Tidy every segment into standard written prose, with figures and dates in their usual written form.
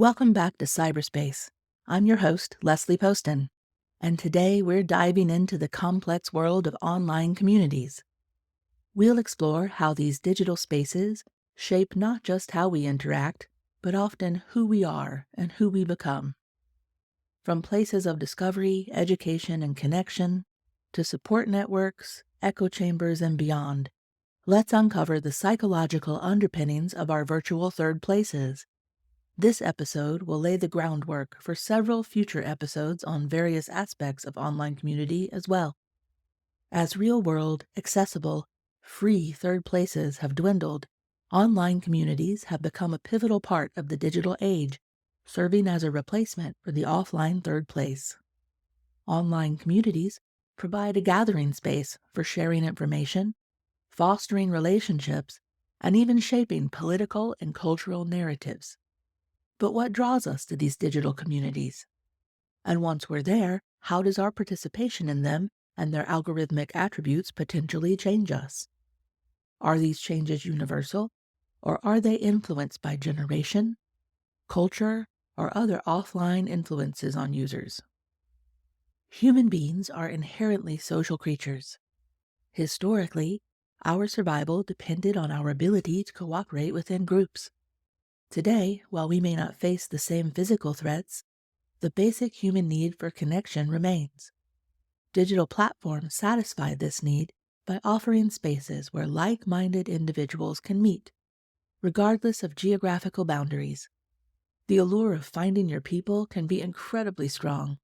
Welcome back to cyberspace. I'm your host, Leslie Poston, and today we're diving into the complex world of online communities. We'll explore how these digital spaces shape not just how we interact, but often who we are and who we become. From places of discovery, education, and connection, to support networks, echo chambers, and beyond, let's uncover the psychological underpinnings of our virtual third places. This episode will lay the groundwork for several future episodes on various aspects of online community as well. As real-world, accessible, free third places have dwindled, online communities have become a pivotal part of the digital age, serving as a replacement for the offline third place. Online communities provide a gathering space for sharing information, fostering relationships, and even shaping political and cultural narratives. But what draws us to these digital communities? And once we're there, how does our participation in them and their algorithmic attributes potentially change us? Are these changes universal, or are they influenced by generation, culture, or other offline influences on users? Human beings are inherently social creatures. Historically, our survival depended on our ability to cooperate within groups. Today, while we may not face the same physical threats, the basic human need for connection remains. Digital platforms satisfy this need by offering spaces where like-minded individuals can meet, regardless of geographical boundaries. The allure of finding your people can be incredibly strong,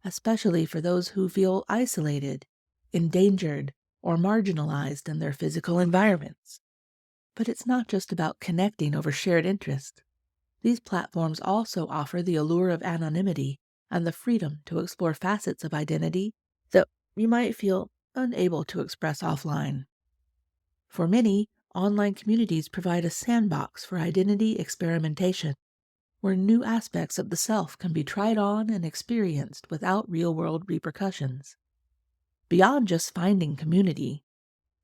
especially for those who feel isolated, endangered, or marginalized in their physical environments. But it's not just about connecting over shared interests. These platforms also offer the allure of anonymity and the freedom to explore facets of identity that you might feel unable to express offline. For many, online communities provide a sandbox for identity experimentation, where new aspects of the self can be tried on and experienced without real-world repercussions. Beyond just finding community,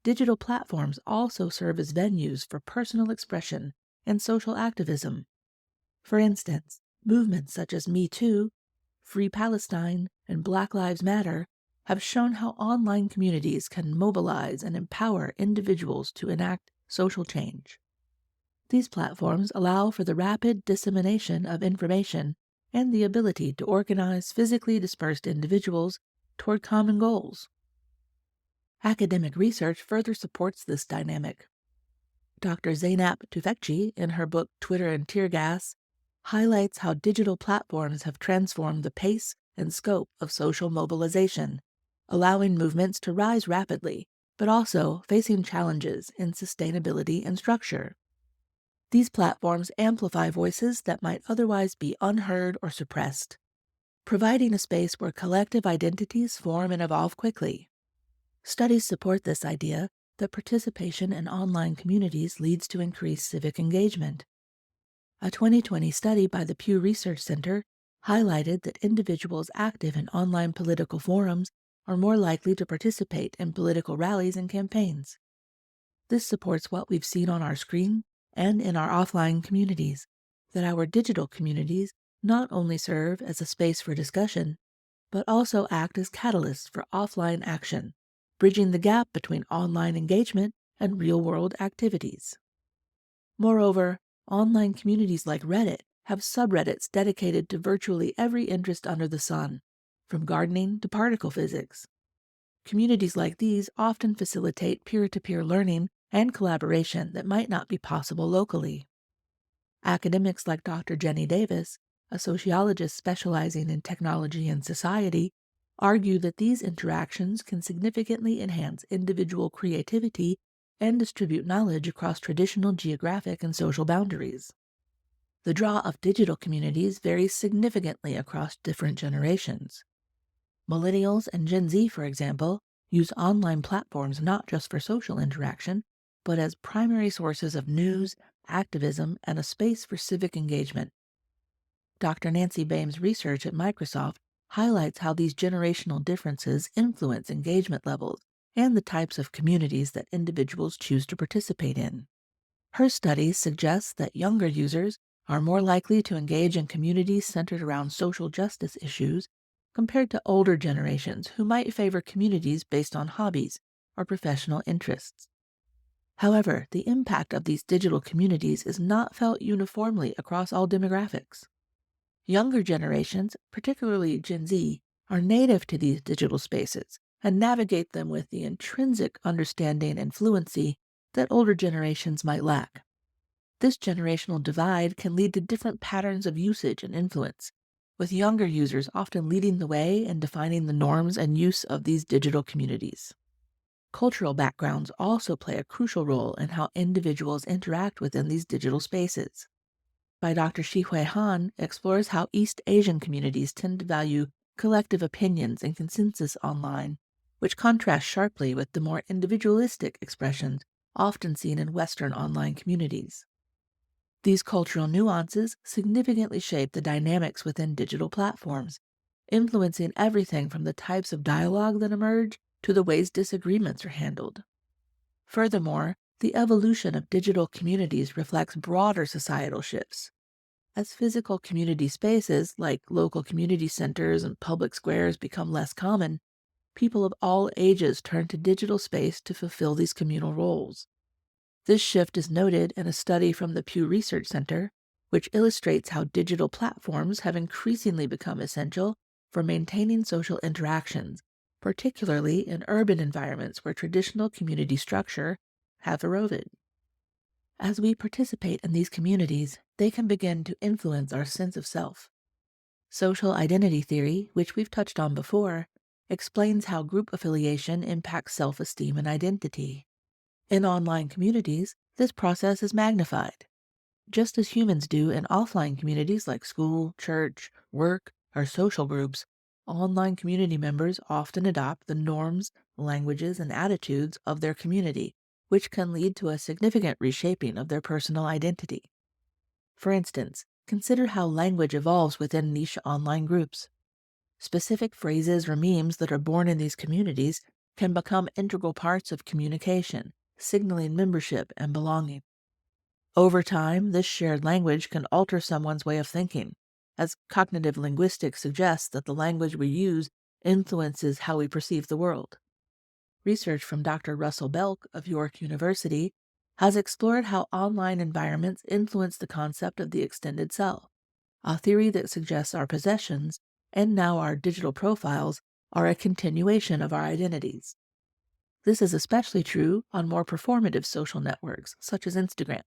digital platforms also serve as venues for personal expression and social activism. For instance, movements such as Me Too, Free Palestine, and Black Lives Matter have shown how online communities can mobilize and empower individuals to enact social change. These platforms allow for the rapid dissemination of information and the ability to organize physically dispersed individuals toward common goals. Academic research further supports this dynamic. Dr. Zainab Tufekci, in her book Twitter and Tear Gas, highlights how digital platforms have transformed the pace and scope of social mobilization, allowing movements to rise rapidly, but also facing challenges in sustainability and structure. These platforms amplify voices that might otherwise be unheard or suppressed, providing a space where collective identities form and evolve quickly. Studies support this idea that participation in online communities leads to increased civic engagement. A 2020 study by the Pew Research Center highlighted that individuals active in online political forums are more likely to participate in political rallies and campaigns. This supports what we've seen on our screen and in our offline communities, that our digital communities not only serve as a space for discussion, but also act as catalysts for offline action, bridging the gap between online engagement and real-world activities. Moreover, online communities like Reddit have subreddits dedicated to virtually every interest under the sun, from gardening to particle physics. Communities like these often facilitate peer-to-peer learning and collaboration that might not be possible locally. Academics like Dr. Jenny Davis, a sociologist specializing in technology and society, argue that these interactions can significantly enhance individual creativity and distribute knowledge across traditional geographic and social boundaries. The draw of digital communities varies significantly across different generations. Millennials and Gen Z, for example, use online platforms not just for social interaction, but as primary sources of news, activism, and a space for civic engagement. Dr. Nancy Bame's research at Microsoft highlights how these generational differences influence engagement levels and the types of communities that individuals choose to participate in. Her studies suggest that younger users are more likely to engage in communities centered around social justice issues compared to older generations who might favor communities based on hobbies or professional interests. However, the impact of these digital communities is not felt uniformly across all demographics. Younger generations, particularly Gen Z, are native to these digital spaces and navigate them with the intrinsic understanding and fluency that older generations might lack. This generational divide can lead to different patterns of usage and influence, with younger users often leading the way and defining the norms and use of these digital communities. Cultural backgrounds also play a crucial role in how individuals interact within these digital spaces. By Dr. Shihui Han explores how East Asian communities tend to value collective opinions and consensus online, which contrasts sharply with the more individualistic expressions often seen in Western online communities. These cultural nuances significantly shape the dynamics within digital platforms, influencing everything from the types of dialogue that emerge to the ways disagreements are handled. Furthermore, the evolution of digital communities reflects broader societal shifts. As physical community spaces like local community centers and public squares become less common, people of all ages turn to digital space to fulfill these communal roles. This shift is noted in a study from the Pew Research Center, which illustrates how digital platforms have increasingly become essential for maintaining social interactions, particularly in urban environments where traditional community structure have eroded. As we participate in these communities, they can begin to influence our sense of self. Social identity theory, which we've touched on before, explains how group affiliation impacts self-esteem and identity. In online communities, this process is magnified. Just as humans do in offline communities like school, church, work, or social groups, online community members often adopt the norms, languages, and attitudes of their community, which can lead to a significant reshaping of their personal identity. For instance, consider how language evolves within niche online groups. Specific phrases or memes that are born in these communities can become integral parts of communication, signaling membership and belonging. Over time, this shared language can alter someone's way of thinking, as cognitive linguistics suggests that the language we use influences how we perceive the world. Research from Dr. Russell Belk of York University has explored how online environments influence the concept of the extended self, a theory that suggests our possessions, and now our digital profiles, are a continuation of our identities. This is especially true on more performative social networks, such as Instagram,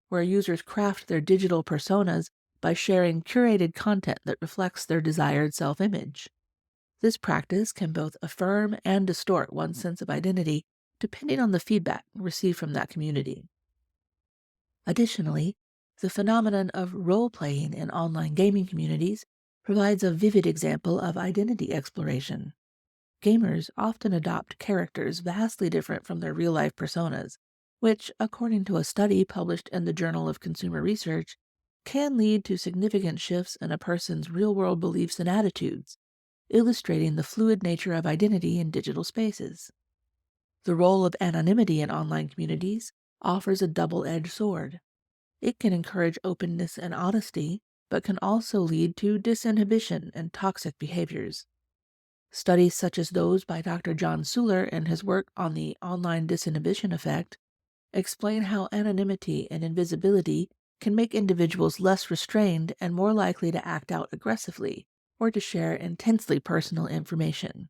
where users craft their digital personas by sharing curated content that reflects their desired self-image. This practice can both affirm and distort one's sense of identity depending on the feedback received from that community. Additionally, the phenomenon of role-playing in online gaming communities provides a vivid example of identity exploration. Gamers often adopt characters vastly different from their real-life personas, which, according to a study published in the Journal of Consumer Research, can lead to significant shifts in a person's real-world beliefs and attitudes, illustrating the fluid nature of identity in digital spaces. The role of anonymity in online communities offers a double-edged sword. It can encourage openness and honesty, but can also lead to disinhibition and toxic behaviors. Studies such as those by Dr. John Suler and his work on the online disinhibition effect explain how anonymity and invisibility can make individuals less restrained and more likely to act out aggressively or to share intensely personal information.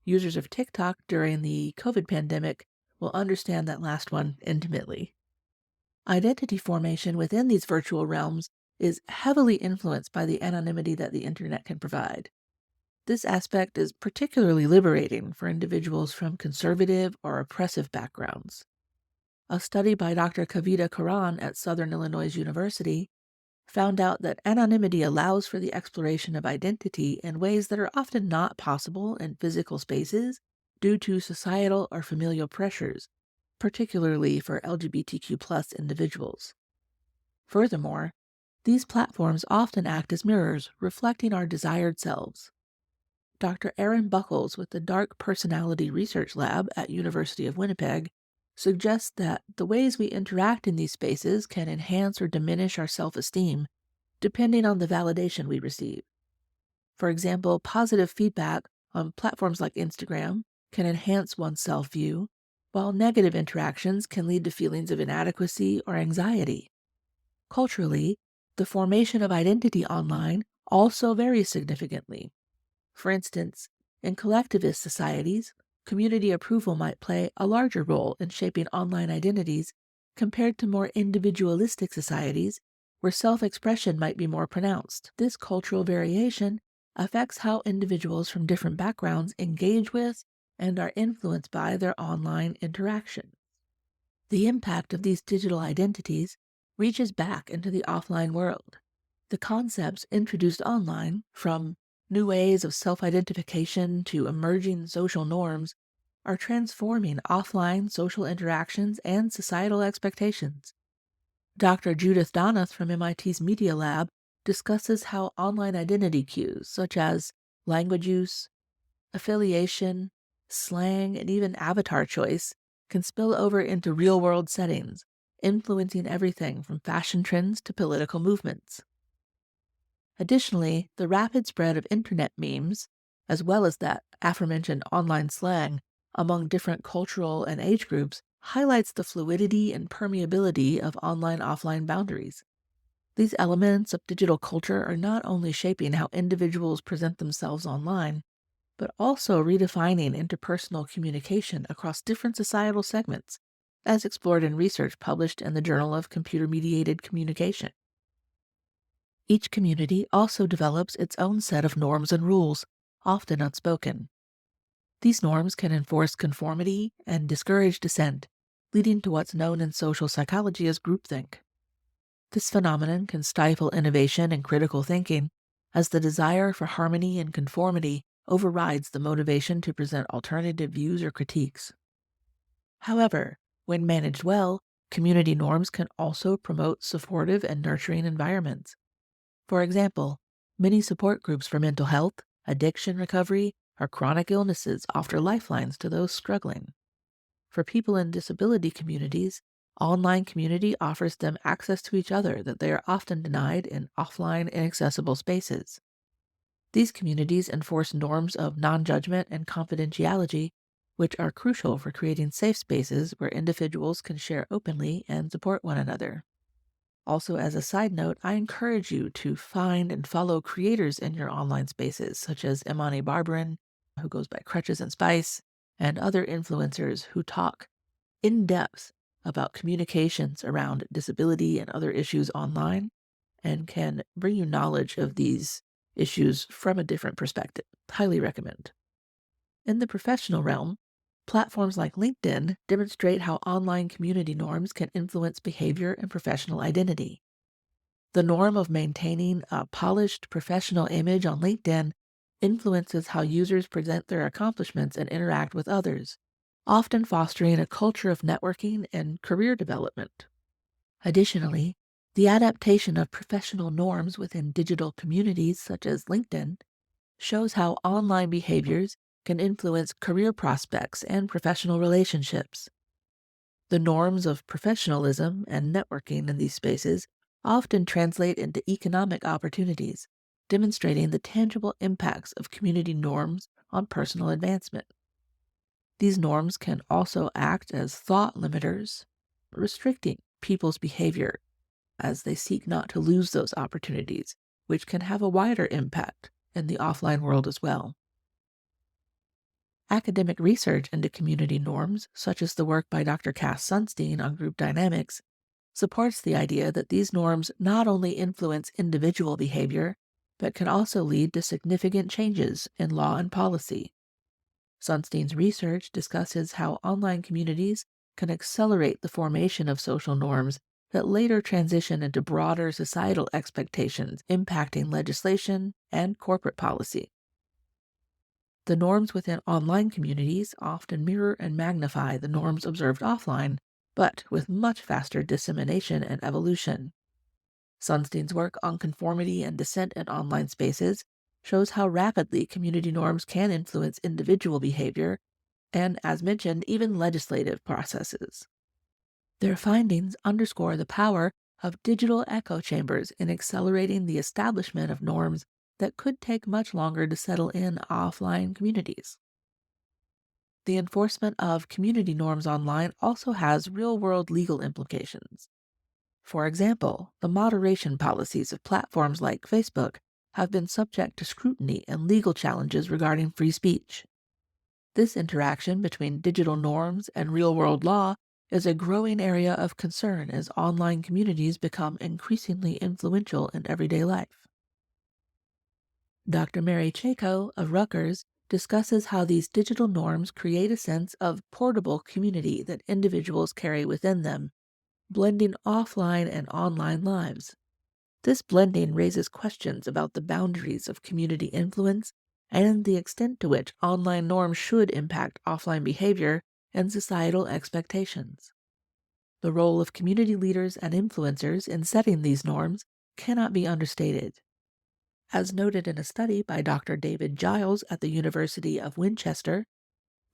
Users of TikTok during the COVID pandemic will understand that last one intimately. Identity formation within these virtual realms is heavily influenced by the anonymity that the internet can provide. This aspect is particularly liberating for individuals from conservative or oppressive backgrounds. A study by Dr. Kavita Karan at Southern Illinois University found out that anonymity allows for the exploration of identity in ways that are often not possible in physical spaces due to societal or familial pressures, particularly for LGBTQ+ individuals. Furthermore, these platforms often act as mirrors reflecting our desired selves. Dr. Aaron Buckles with the Dark Personality Research Lab at University of Winnipeg suggests that the ways we interact in these spaces can enhance or diminish our self esteem depending on the validation we receive. For example, positive feedback on platforms like Instagram can enhance one's self view, while negative interactions can lead to feelings of inadequacy or anxiety. Culturally, the formation of identity online also varies significantly. For instance, in collectivist societies, community approval might play a larger role in shaping online identities compared to more individualistic societies where self expression might be more pronounced. This cultural variation affects how individuals from different backgrounds engage with and are influenced by their online interaction. The impact of these digital identities reaches back into the offline world. The concepts introduced online, from new ways of self identification to emerging social norms, are transforming offline social interactions and societal expectations. Dr. Judith Donath from MIT's Media Lab discusses how online identity cues, such as language use, affiliation, slang, and even avatar choice can spill over into real world settings, influencing everything from fashion trends to political movements. Additionally, the rapid spread of internet memes, as well as that aforementioned online slang among different cultural and age groups, highlights the fluidity and permeability of online offline boundaries. These elements of digital culture are not only shaping how individuals present themselves online, but also redefining interpersonal communication across different societal segments, as explored in research published in the Journal of Computer Mediated Communication. Each community also develops its own set of norms and rules, often unspoken. These norms can enforce conformity and discourage dissent, leading to what's known in social psychology as groupthink. This phenomenon can stifle innovation and critical thinking, as the desire for harmony and conformity overrides the motivation to present alternative views or critiques. However, when managed well, community norms can also promote supportive and nurturing environments. For example, many support groups for mental health, addiction recovery, or chronic illnesses offer lifelines to those struggling. For people in disability communities, online community offers them access to each other that they are often denied in offline, inaccessible spaces. These communities enforce norms of non judgment and confidentiality, which are crucial for creating safe spaces where individuals can share openly and support one another. Also, as a side note, I encourage you to find and follow creators in your online spaces, such as Imani Barbarin, who goes by Crutches and Spice, and other influencers who talk in depth about communications around disability and other issues online and can bring you knowledge of these issues from a different perspective. Highly recommend. In the professional realm, platforms like LinkedIn demonstrate how online community norms can influence behavior and professional identity. The norm of maintaining a polished professional image on LinkedIn influences how users present their accomplishments and interact with others, often fostering a culture of networking and career development. Additionally, the adaptation of professional norms within digital communities such as LinkedIn shows how online behaviors can influence career prospects and professional relationships. The norms of professionalism and networking in these spaces often translate into economic opportunities, demonstrating the tangible impacts of community norms on personal advancement. These norms can also act as thought limiters, restricting people's behavior as they seek not to lose those opportunities, which can have a wider impact in the offline world as well. Academic research into community norms, such as the work by Dr. Cass Sunstein on group dynamics, supports the idea that these norms not only influence individual behavior, but can also lead to significant changes in law and policy. Sunstein's research discusses how online communities can accelerate the formation of social norms that later transition into broader societal expectations impacting legislation and corporate policy. The norms within online communities often mirror and magnify the norms observed offline, but with much faster dissemination and evolution. Sunstein's work on conformity and dissent in online spaces shows how rapidly community norms can influence individual behavior and, as mentioned, even legislative processes. Their findings underscore the power of digital echo chambers in accelerating the establishment of norms that could take much longer to settle in offline communities. The enforcement of community norms online also has real world legal implications. For example, the moderation policies of platforms like Facebook have been subject to scrutiny and legal challenges regarding free speech. This interaction between digital norms and real world law is a growing area of concern as online communities become increasingly influential in everyday life. Dr. Mary Chayko of Rutgers discusses how these digital norms create a sense of portable community that individuals carry within them, blending offline and online lives. This blending raises questions about the boundaries of community influence and the extent to which online norms should impact offline behavior and societal expectations. The role of community leaders and influencers in setting these norms cannot be understated. As noted in a study by Dr. David Giles at the University of Winchester,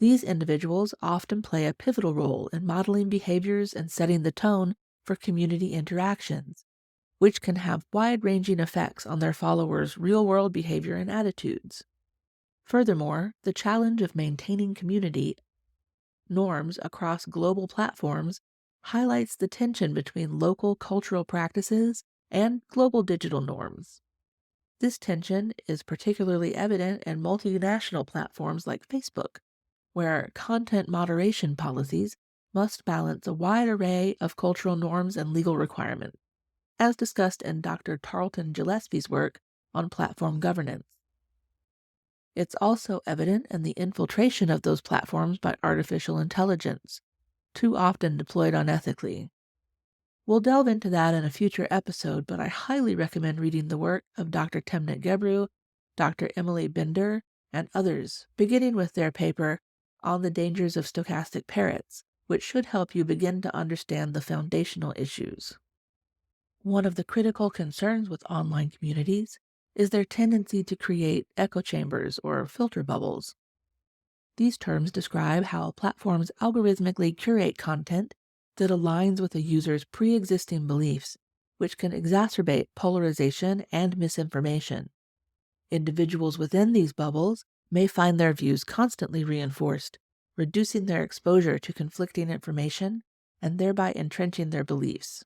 these individuals often play a pivotal role in modeling behaviors and setting the tone for community interactions, which can have wide-ranging effects on their followers' real-world behavior and attitudes. Furthermore, the challenge of maintaining community norms across global platforms highlights the tension between local cultural practices and global digital norms. This tension is particularly evident in multinational platforms like Facebook, where content moderation policies must balance a wide array of cultural norms and legal requirements, as discussed in Dr. Tarleton Gillespie's work on platform governance. It's also evident in the infiltration of those platforms by artificial intelligence, too often deployed unethically. We'll delve into that in a future episode, but I highly recommend reading the work of Dr. Temnet Gebru, Dr. Emily Binder, and others, beginning with their paper on the dangers of stochastic parrots, which should help you begin to understand the foundational issues. One of the critical concerns with online communities is their tendency to create echo chambers or filter bubbles. These terms describe how platforms algorithmically curate content that aligns with a user's pre-existing beliefs, which can exacerbate polarization and misinformation. Individuals within these bubbles may find their views constantly reinforced, reducing their exposure to conflicting information and thereby entrenching their beliefs.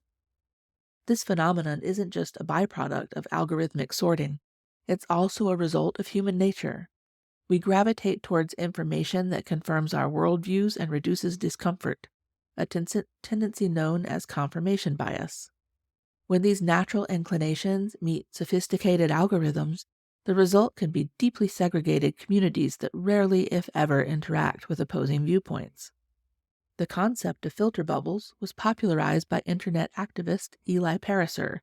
This phenomenon isn't just a byproduct of algorithmic sorting, it's also a result of human nature. We gravitate towards information that confirms our worldviews and reduces discomfort, a tendency known as confirmation bias. When these natural inclinations meet sophisticated algorithms, the result can be deeply segregated communities that rarely, if ever, interact with opposing viewpoints. The concept of filter bubbles was popularized by Internet activist Eli Pariser,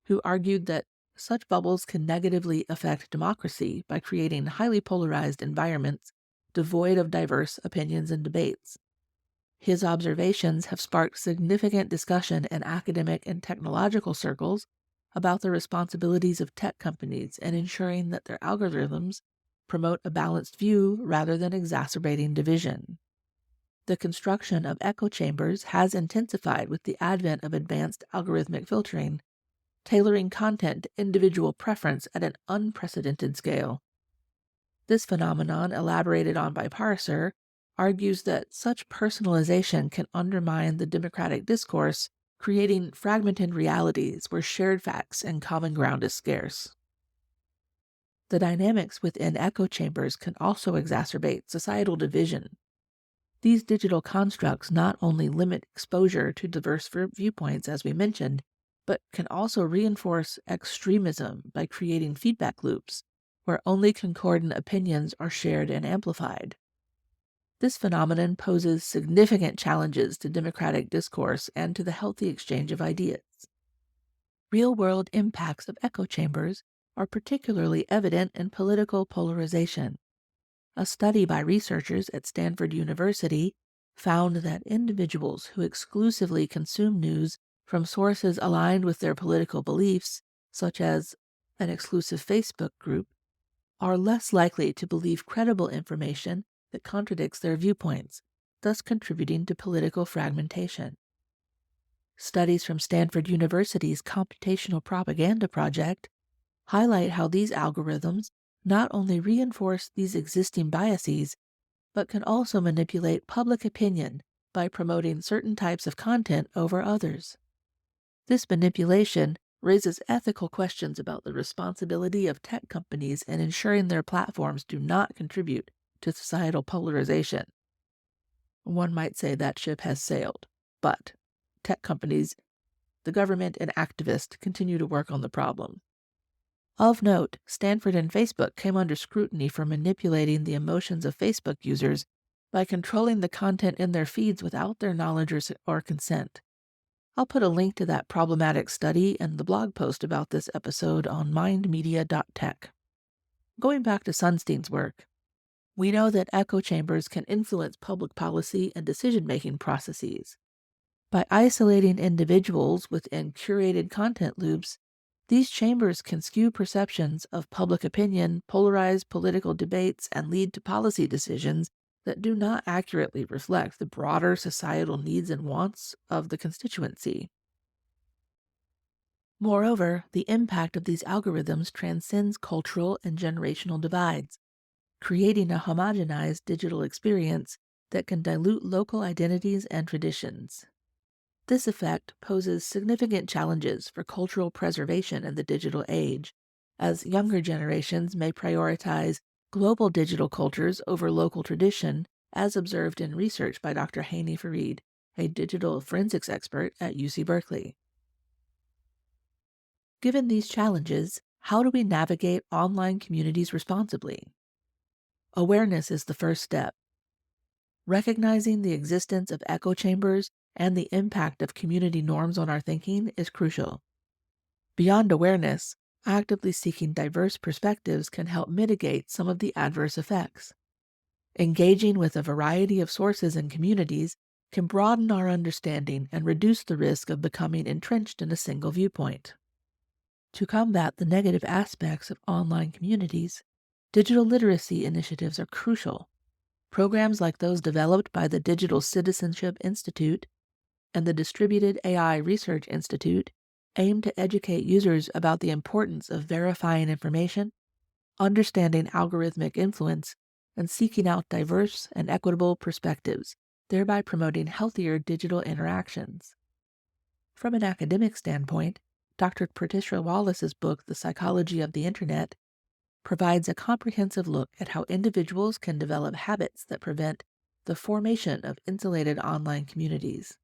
who argued that such bubbles can negatively affect democracy by creating highly polarized environments devoid of diverse opinions and debates. His observations have sparked significant discussion in academic and technological circles about the responsibilities of tech companies in ensuring that their algorithms promote a balanced view rather than exacerbating division. The construction of echo chambers has intensified with the advent of advanced algorithmic filtering, tailoring content to individual preference at an unprecedented scale. This phenomenon, elaborated on by Parser, argues that such personalization can undermine the democratic discourse, creating fragmented realities where shared facts and common ground is scarce. The dynamics within echo chambers can also exacerbate societal division. These digital constructs not only limit exposure to diverse viewpoints, as we mentioned, but can also reinforce extremism by creating feedback loops where only concordant opinions are shared and amplified. This phenomenon poses significant challenges to democratic discourse and to the healthy exchange of ideas. Real-world impacts of echo chambers are particularly evident in political polarization. A study by researchers at Stanford University found that individuals who exclusively consume news from sources aligned with their political beliefs, such as an exclusive Facebook group, are less likely to believe credible information that contradicts their viewpoints, thus contributing to political fragmentation. Studies from Stanford University's Computational Propaganda Project highlight how these algorithms not only reinforce these existing biases, but can also manipulate public opinion by promoting certain types of content over others. This manipulation raises ethical questions about the responsibility of tech companies in ensuring their platforms do not contribute to societal polarization. One might say that ship has sailed, but tech companies, the government, and activists continue to work on the problem. Of note, Stanford and Facebook came under scrutiny for manipulating the emotions of Facebook users by controlling the content in their feeds without their knowledge or consent. I'll put a link to that problematic study and the blog post about this episode on mindmedia.tech. Going back to Sunstein's work, we know that echo chambers can influence public policy and decision-making processes. By isolating individuals within curated content loops, these chambers can skew perceptions of public opinion, polarize political debates, and lead to policy decisions that do not accurately reflect the broader societal needs and wants of the constituency. Moreover, the impact of these algorithms transcends cultural and generational divides, creating a homogenized digital experience that can dilute local identities and traditions. This effect poses significant challenges for cultural preservation in the digital age, as younger generations may prioritize global digital cultures over local tradition, as observed in research by Dr. Haney Farid, a digital forensics expert at UC Berkeley. Given these challenges, how do we navigate online communities responsibly? Awareness is the first step. Recognizing the existence of echo chambers and the impact of community norms on our thinking is crucial. Beyond awareness, actively seeking diverse perspectives can help mitigate some of the adverse effects. Engaging with a variety of sources and communities can broaden our understanding and reduce the risk of becoming entrenched in a single viewpoint. To combat the negative aspects of online communities, digital literacy initiatives are crucial. Programs like those developed by the Digital Citizenship Institute and the Distributed AI Research Institute aim to educate users about the importance of verifying information, understanding algorithmic influence, and seeking out diverse and equitable perspectives, thereby promoting healthier digital interactions. From an academic standpoint, Dr. Patricia Wallace's book, The Psychology of the Internet, provides a comprehensive look at how individuals can develop habits that prevent the formation of insulated online communities.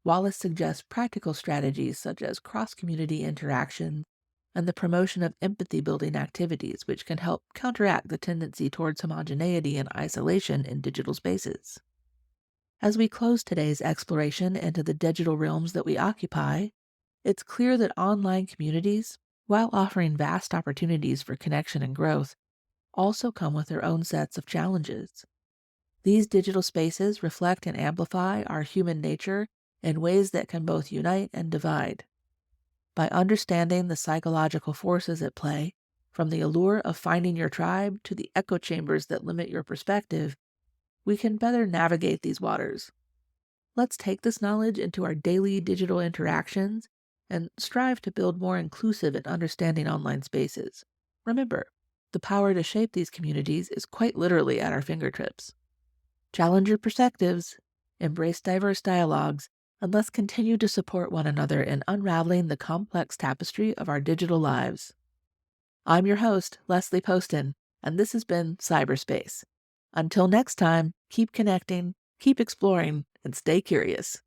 Wallace suggests practical strategies such as cross-community interaction and the promotion of empathy-building activities, which can help counteract the tendency towards homogeneity and isolation in digital spaces. As we close today's exploration into the digital realms that we occupy, it's clear that online communities, while offering vast opportunities for connection and growth, also come with their own sets of challenges. These digital spaces reflect and amplify our human nature in ways that can both unite and divide. By understanding the psychological forces at play, from the allure of finding your tribe to the echo chambers that limit your perspective, we can better navigate these waters. Let's take this knowledge into our daily digital interactions and strive to build more inclusive and understanding online spaces. Remember, the power to shape these communities is quite literally at our fingertips. Challenge your perspectives, embrace diverse dialogues, and let's continue to support one another in unraveling the complex tapestry of our digital lives. I'm your host, Leslie Poston, and this has been Cyberspace. Until next time, keep connecting, keep exploring, and stay curious.